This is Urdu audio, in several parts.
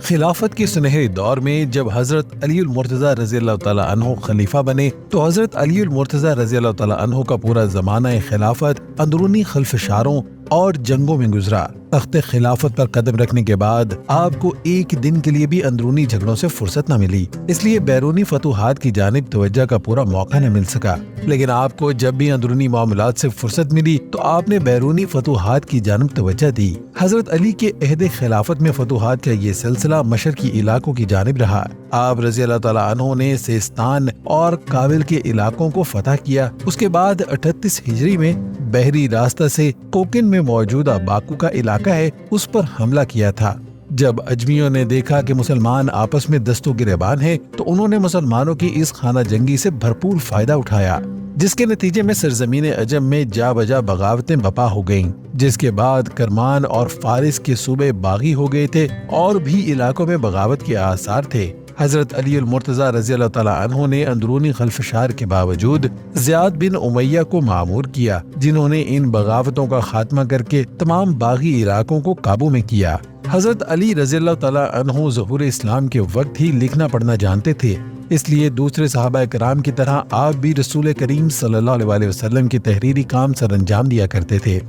خلافت کے سنہرے دور میں جب حضرت علی المرتضی رضی اللہ تعالیٰ عنہ خلیفہ بنے تو حضرت علی المرتضی رضی اللہ تعالیٰ عنہ کا پورا زمانہ خلافت اندرونی خلفشاروں اور جنگوں میں گزرا۔ تخت خلافت پر قدم رکھنے کے بعد آپ کو ایک دن کے لیے بھی اندرونی جھگڑوں سے فرصت نہ ملی، اس لیے بیرونی فتوحات کی جانب توجہ کا پورا موقع نہ مل سکا۔ لیکن آپ کو جب بھی اندرونی معاملات سے فرصت ملی تو آپ نے بیرونی فتوحات کی جانب توجہ دی۔ حضرت علی کے عہد خلافت میں فتوحات کا یہ سلسلہ مشرقی علاقوں کی جانب رہا۔ آپ رضی اللہ تعالیٰ عنہ نے سیستان اور کابل کے علاقوں کو فتح کیا۔ اس کے بعد 38 ہجری میں بحری راستہ سے کوکن میں موجودہ باکو کا علاقہ ہے اس پر حملہ کیا تھا۔ جب اجمیوں نے دیکھا کہ مسلمان آپس میں دست و گریبان ہیں تو انہوں نے مسلمانوں کی اس خانہ جنگی سے بھرپور فائدہ اٹھایا، جس کے نتیجے میں سرزمین عجم میں جا بجا بغاوتیں بپا ہو گئیں، جس کے بعد کرمان اور فارس کے صوبے باغی ہو گئے تھے اور بھی علاقوں میں بغاوت کے آثار تھے۔ حضرت علی المرتضی رضی اللہ تعالیٰ عنہ نے اندرونی خلفشار کے باوجود زیاد بن امیہ کو مامور کیا، جنہوں نے ان بغاوتوں کا خاتمہ کر کے تمام باغی علاقوں کو قابو میں کیا۔ حضرت علی رضی اللہ تعالیٰ عنہ ظہور اسلام کے وقت ہی لکھنا پڑھنا جانتے تھے، اس لیے دوسرے صحابہ کرام کی طرح آپ بھی رسول کریم صلی اللہ علیہ وسلم کی تحریری کام سر انجام دیا کرتے تھے۔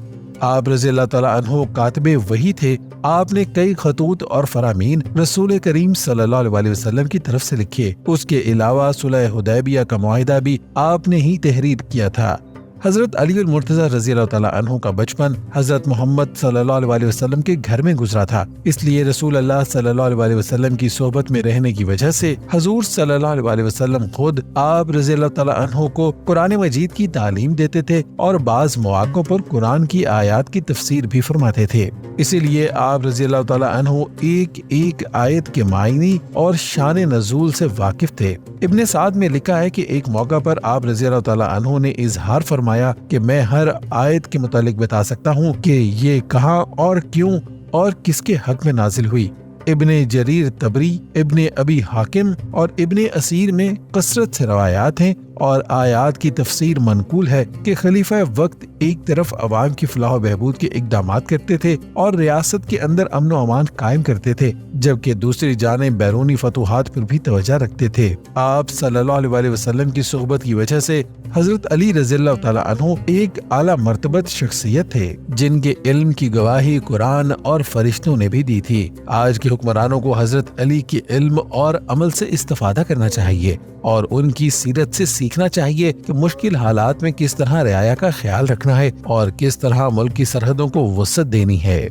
آپ رضی اللہ تعالیٰ عنہ کاتب وحی تھے۔ آپ نے کئی خطوط اور فرامین رسول کریم صلی اللہ علیہ وسلم کی طرف سے لکھے۔ اس کے علاوہ صلح حدیبیہ کا معاہدہ بھی آپ نے ہی تحریر کیا تھا۔ حضرت علی المرتضی رضی اللہ تعالیٰ عنہ کا بچپن حضرت محمد صلی اللہ علیہ وسلم کے گھر میں گزرا تھا، اس لیے رسول اللہ صلی اللہ علیہ وسلم کی صحبت میں رہنے کی وجہ سے حضور صلی اللہ علیہ وسلم خود آپ رضی اللہ تعالیٰ عنہ کو قرآن مجید کی تعلیم دیتے تھے اور بعض مواقع پر قرآن کی آیات کی تفسیر بھی فرماتے تھے۔ اسی لیے آپ رضی اللہ تعالیٰ عنہ ایک ایک آیت کے معنی اور شان نزول سے واقف تھے۔ ابن سعد میں لکھا ہے کہ ایک موقع پر آپ رضی اللہ تعالیٰ عنہ نے اظہار فرمایا کہ میں ہر آیت کے متعلق بتا سکتا ہوں کہ یہ کہاں اور کیوں اور کس کے حق میں نازل ہوئی۔ ابن جریر طبری، ابن ابی حاکم اور ابن اسیر میں کثرت سے روایات ہیں اور آیات کی تفسیر منقول ہے کہ خلیفہ وقت ایک طرف عوام کی فلاح و بہبود کے اقدامات کرتے تھے اور ریاست کے اندر امن و امان قائم کرتے تھے، جبکہ دوسری جانب بیرونی فتوحات پر بھی توجہ رکھتے تھے۔ آپ صلی اللہ علیہ وسلم کی صحبت کی وجہ سے حضرت علی رضی اللہ تعالیٰ عنہ ایک اعلیٰ مرتبت شخصیت تھے، جن کے علم کی گواہی قرآن اور فرشتوں نے بھی دی تھی۔ آج کے حکمرانوں کو حضرت علی کے علم اور عمل سے استفادہ کرنا چاہیے اور ان کی سیرت سے سیکھنا چاہیے کہ مشکل حالات میں کس طرح رعایا کا خیال رکھنا ہے اور کس طرح ملک کی سرحدوں کو وسعت دینی ہے۔